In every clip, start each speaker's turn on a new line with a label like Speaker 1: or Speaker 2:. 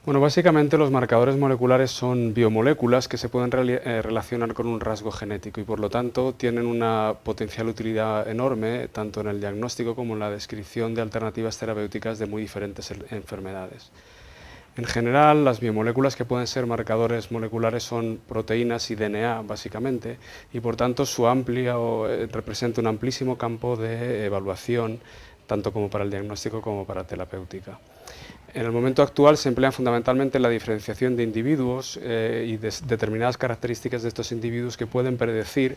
Speaker 1: Bueno, básicamente los marcadores moleculares son biomoléculas que se pueden relacionar con un rasgo genético y por lo tanto tienen una potencial utilidad enorme tanto en el diagnóstico como en la descripción de alternativas terapéuticas de muy diferentes enfermedades. En general, las biomoléculas que pueden ser marcadores moleculares son proteínas y DNA, básicamente, y por tanto representa un amplísimo campo de evaluación, tanto como para el diagnóstico como para terapéutica. En el momento actual se emplean fundamentalmente en la diferenciación de individuos y determinadas características de estos individuos que pueden predecir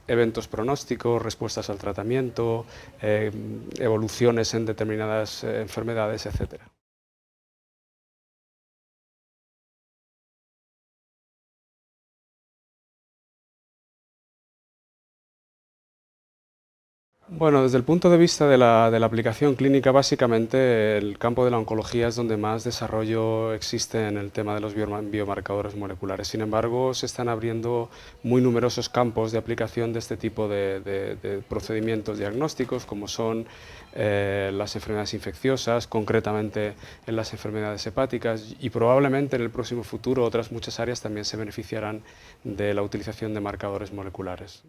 Speaker 1: eventos pronósticos, respuestas al tratamiento, evoluciones en determinadas enfermedades, etc. Bueno, desde el punto de vista de la aplicación clínica, básicamente el campo de la oncología es donde más desarrollo existe en el tema de los biomarcadores moleculares. Sin embargo, se están abriendo muy numerosos campos de aplicación de este tipo de procedimientos diagnósticos, como son las enfermedades infecciosas, concretamente en las enfermedades hepáticas, y probablemente en el próximo futuro otras muchas áreas también se beneficiarán de la utilización de marcadores moleculares.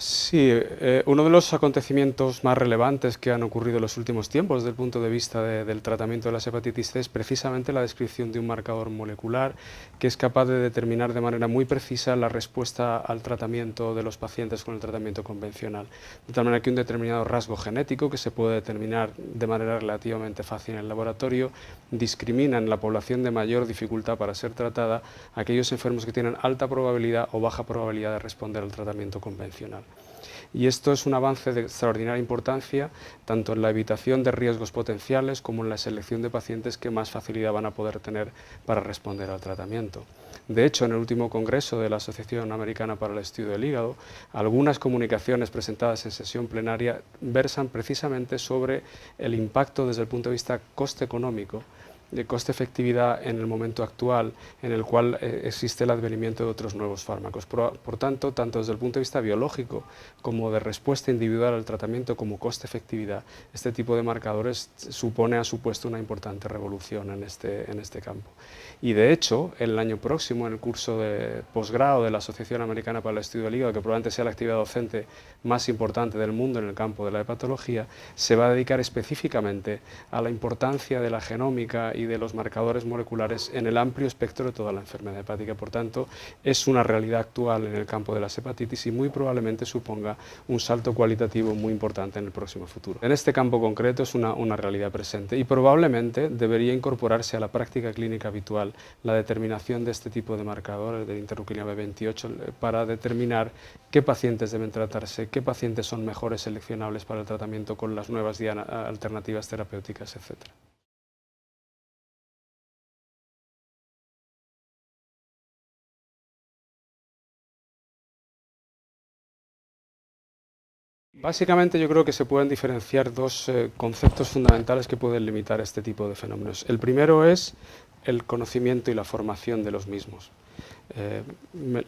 Speaker 1: Sí, uno de los acontecimientos más relevantes que han ocurrido en los últimos tiempos desde el punto de vista del tratamiento de las hepatitis C es precisamente la descripción de un marcador molecular que es capaz de determinar de manera muy precisa la respuesta al tratamiento de los pacientes con el tratamiento convencional. De tal manera que un determinado rasgo genético que se puede determinar de manera relativamente fácil en el laboratorio discrimina en la población de mayor dificultad para ser tratada a aquellos enfermos que tienen alta probabilidad o baja probabilidad de responder al tratamiento convencional. Y esto es un avance de extraordinaria importancia, tanto en la evitación de riesgos potenciales como en la selección de pacientes que más facilidad van a poder tener para responder al tratamiento. De hecho, en el último congreso de la Asociación Americana para el Estudio del Hígado, algunas comunicaciones presentadas en sesión plenaria versan precisamente sobre el impacto desde el punto de vista coste económico de coste-efectividad en el momento actual en el cual existe el advenimiento de otros nuevos fármacos. Por tanto, tanto desde el punto de vista biológico como de respuesta individual al tratamiento como coste-efectividad, este tipo de marcadores ha supuesto una importante revolución en este campo. Y de hecho, el año próximo, en el curso de posgrado de la Asociación Americana para el Estudio del Hígado, que probablemente sea la actividad docente más importante del mundo en el campo de la hepatología, se va a dedicar específicamente a la importancia de la genómica y de los marcadores moleculares en el amplio espectro de toda la enfermedad hepática. Por tanto, es una realidad actual en el campo de las hepatitis y muy probablemente suponga un salto cualitativo muy importante en el próximo futuro. En este campo concreto es una realidad presente y probablemente debería incorporarse a la práctica clínica habitual la determinación de este tipo de marcadores de interleuquina B28 para determinar qué pacientes deben tratarse, qué pacientes son mejores seleccionables para el tratamiento con las nuevas alternativas terapéuticas, etc. Básicamente yo creo que se pueden diferenciar dos conceptos fundamentales que pueden limitar este tipo de fenómenos. El primero es el conocimiento y la formación de los mismos.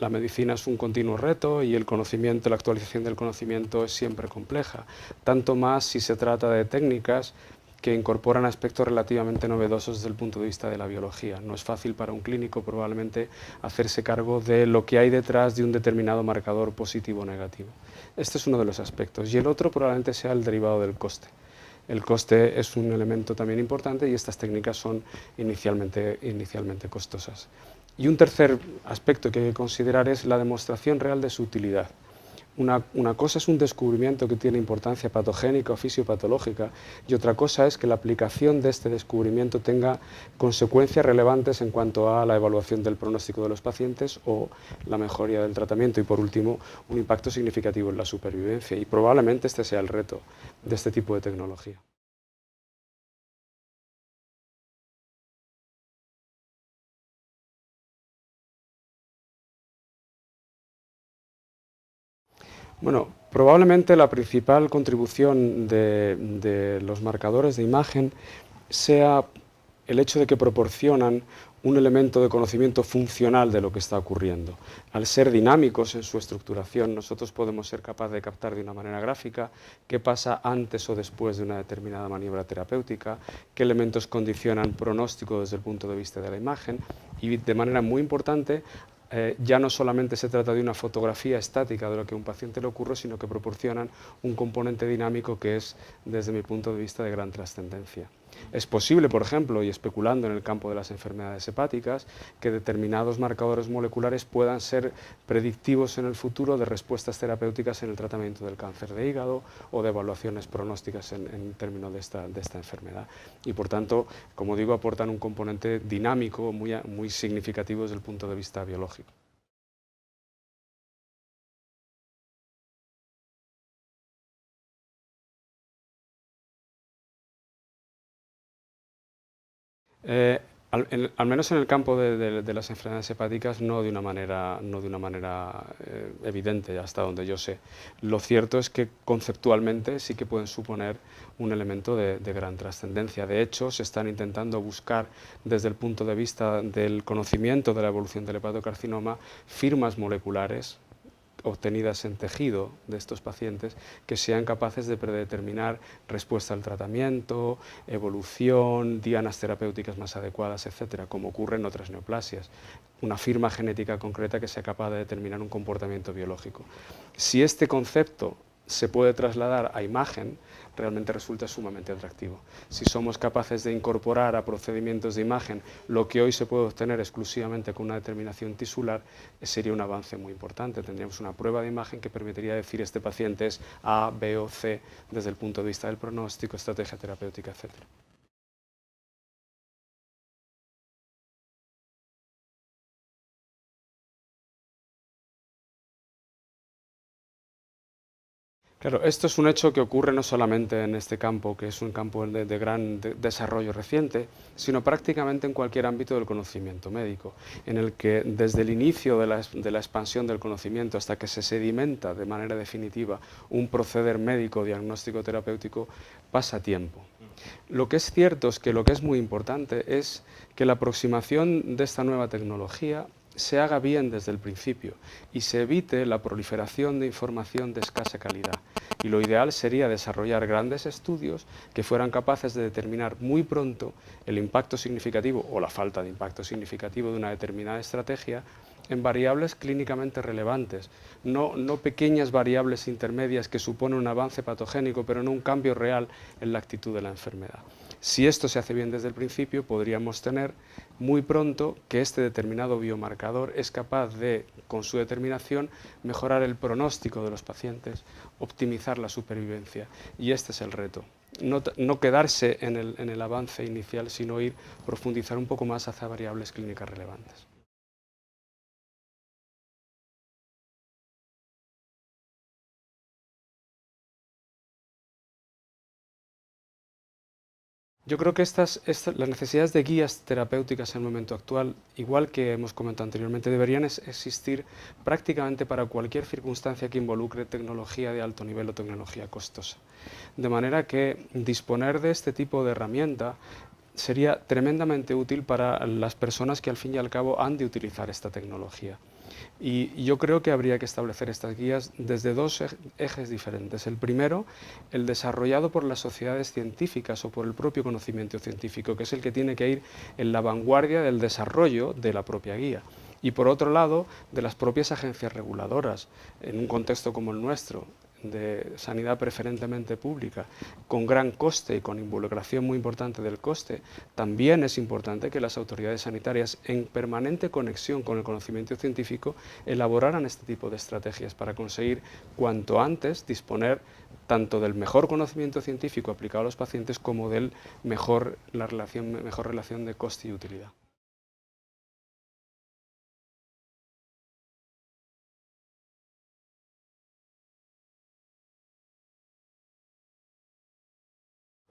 Speaker 1: La medicina es un continuo reto y el conocimiento, la actualización del conocimiento es siempre compleja, tanto más si se trata de técnicas que incorporan aspectos relativamente novedosos desde el punto de vista de la biología. No es fácil para un clínico probablemente hacerse cargo de lo que hay detrás de un determinado marcador positivo o negativo. Este es uno de los aspectos y el otro probablemente sea el derivado del coste. El coste es un elemento también importante y estas técnicas son inicialmente costosas. Y un tercer aspecto que hay que considerar es la demostración real de su utilidad. Una cosa es un descubrimiento que tiene importancia patogénica o fisiopatológica y otra cosa es que la aplicación de este descubrimiento tenga consecuencias relevantes en cuanto a la evaluación del pronóstico de los pacientes o la mejoría del tratamiento y por último un impacto significativo en la supervivencia y probablemente este sea el reto de este tipo de tecnología. Bueno, probablemente la principal contribución de los marcadores de imagen sea el hecho de que proporcionan un elemento de conocimiento funcional de lo que está ocurriendo. Al ser dinámicos en su estructuración, nosotros podemos ser capaces de captar de una manera gráfica qué pasa antes o después de una determinada maniobra terapéutica, qué elementos condicionan pronóstico desde el punto de vista de la imagen y, de manera muy importante, ya no solamente se trata de una fotografía estática de lo que a un paciente le ocurre, sino que proporcionan un componente dinámico que es, desde mi punto de vista, de gran trascendencia. Es posible, por ejemplo, y especulando en el campo de las enfermedades hepáticas, que determinados marcadores moleculares puedan ser predictivos en el futuro de respuestas terapéuticas en el tratamiento del cáncer de hígado o de evaluaciones pronósticas en términos de esta enfermedad. Y, por tanto, como digo, aportan un componente dinámico muy significativo desde el punto de vista biológico. Eh, al menos en el campo de las enfermedades hepáticas no de una manera evidente, hasta donde yo sé. Lo cierto es que conceptualmente sí que pueden suponer un elemento de gran trascendencia. De hecho, se están intentando buscar desde el punto de vista del conocimiento de la evolución del hepatocarcinoma firmas moleculares obtenidas en tejido de estos pacientes que sean capaces de predeterminar respuesta al tratamiento, evolución, dianas terapéuticas más adecuadas, etcétera, como ocurre en otras neoplasias. Una firma genética concreta que sea capaz de determinar un comportamiento biológico. Si este concepto se puede trasladar a imagen, realmente resulta sumamente atractivo. Si somos capaces de incorporar a procedimientos de imagen lo que hoy se puede obtener exclusivamente con una determinación tisular, sería un avance muy importante. Tendríamos una prueba de imagen que permitiría decir este paciente es A, B o C desde el punto de vista del pronóstico, estrategia terapéutica, etcétera. Claro, esto es un hecho que ocurre no solamente en este campo, que es un campo de gran desarrollo reciente, sino prácticamente en cualquier ámbito del conocimiento médico, en el que desde el inicio de la expansión del conocimiento hasta que se sedimenta de manera definitiva un proceder médico diagnóstico terapéutico, pasa tiempo. Lo que es cierto es que lo que es muy importante es que la aproximación de esta nueva tecnología se haga bien desde el principio y se evite la proliferación de información de escasa calidad. Y lo ideal sería desarrollar grandes estudios que fueran capaces de determinar muy pronto el impacto significativo o la falta de impacto significativo de una determinada estrategia en variables clínicamente relevantes, no pequeñas variables intermedias que suponen un avance patogénico, pero no un cambio real en la actitud de la enfermedad. Si esto se hace bien desde el principio, podríamos tener muy pronto que este determinado biomarcador es capaz de, con su determinación, mejorar el pronóstico de los pacientes, optimizar la supervivencia. Y este es el reto. No quedarse en el avance inicial, sino profundizar un poco más hacia variables clínicas relevantes. Yo creo que las necesidades de guías terapéuticas en el momento actual, igual que hemos comentado anteriormente, deberían existir prácticamente para cualquier circunstancia que involucre tecnología de alto nivel o tecnología costosa. De manera que disponer de este tipo de herramienta sería tremendamente útil para las personas que al fin y al cabo han de utilizar esta tecnología. Y yo creo que habría que establecer estas guías desde dos ejes diferentes. El primero, el desarrollado por las sociedades científicas o por el propio conocimiento científico, que es el que tiene que ir en la vanguardia del desarrollo de la propia guía. Y por otro lado, de las propias agencias reguladoras, en un contexto como el nuestro, de sanidad preferentemente pública, con gran coste y con involucración muy importante del coste, también es importante que las autoridades sanitarias, en permanente conexión con el conocimiento científico, elaboraran este tipo de estrategias para conseguir cuanto antes disponer tanto del mejor conocimiento científico aplicado a los pacientes como del mejor relación de coste y utilidad.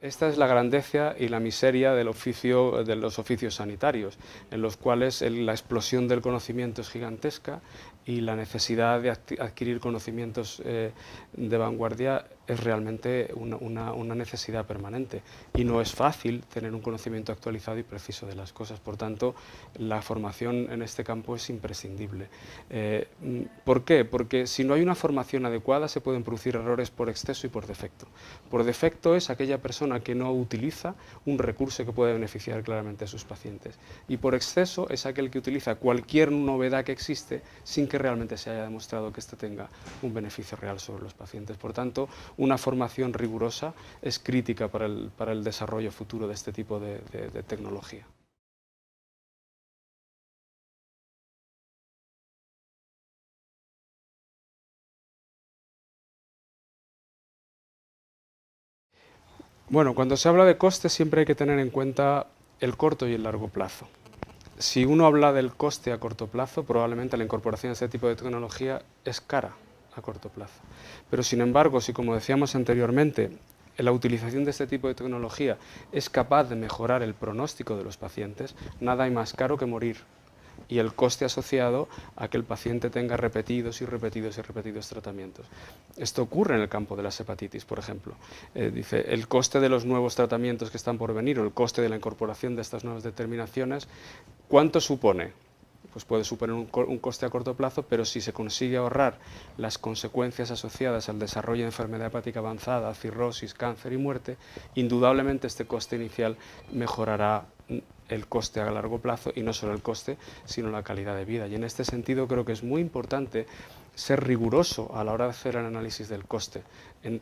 Speaker 1: Esta es la grandeza y la miseria del oficio, de los oficios sanitarios, en los cuales la explosión del conocimiento es gigantesca y la necesidad de adquirir conocimientos de vanguardia es realmente una necesidad permanente y no es fácil tener un conocimiento actualizado y preciso de las cosas. Por tanto, la formación en este campo es imprescindible. ¿Por qué? Porque si no hay una formación adecuada se pueden producir errores por exceso y por defecto. Por defecto es aquella persona que no utiliza un recurso que puede beneficiar claramente a sus pacientes, y por exceso es aquel que utiliza cualquier novedad que existe sin que realmente se haya demostrado que éste tenga un beneficio real sobre los pacientes. Por tanto, una formación rigurosa es crítica para el desarrollo futuro de este tipo de tecnología. Bueno, cuando se habla de costes siempre hay que tener en cuenta el corto y el largo plazo. Si uno habla del coste a corto plazo, probablemente la incorporación de este tipo de tecnología es cara a corto plazo. Pero sin embargo, si como decíamos anteriormente, la utilización de este tipo de tecnología es capaz de mejorar el pronóstico de los pacientes, nada hay más caro que morir, y el coste asociado a que el paciente tenga repetidos y repetidos y repetidos tratamientos. Esto ocurre en el campo de las hepatitis, por ejemplo. Dice, el coste de los nuevos tratamientos que están por venir o el coste de la incorporación de estas nuevas determinaciones, ¿cuánto supone? Pues puede suponer un coste a corto plazo, pero si se consigue ahorrar las consecuencias asociadas al desarrollo de enfermedad hepática avanzada, cirrosis, cáncer y muerte, indudablemente este coste inicial mejorará el coste a largo plazo, y no solo el coste, sino la calidad de vida. Y en este sentido creo que es muy importante ser riguroso a la hora de hacer el análisis del coste,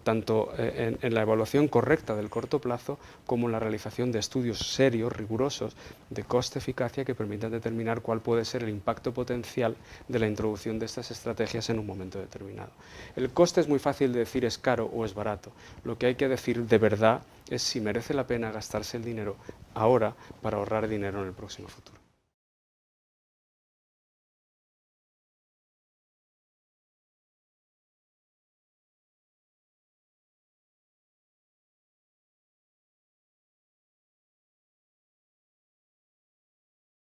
Speaker 1: tanto en la evaluación correcta del corto plazo como en la realización de estudios serios, rigurosos, de coste-eficacia que permitan determinar cuál puede ser el impacto potencial de la introducción de estas estrategias en un momento determinado. El coste es muy fácil de decir es caro o es barato. Lo que hay que decir de verdad es si merece la pena gastarse el dinero ahora para ahorrar dinero en el próximo futuro.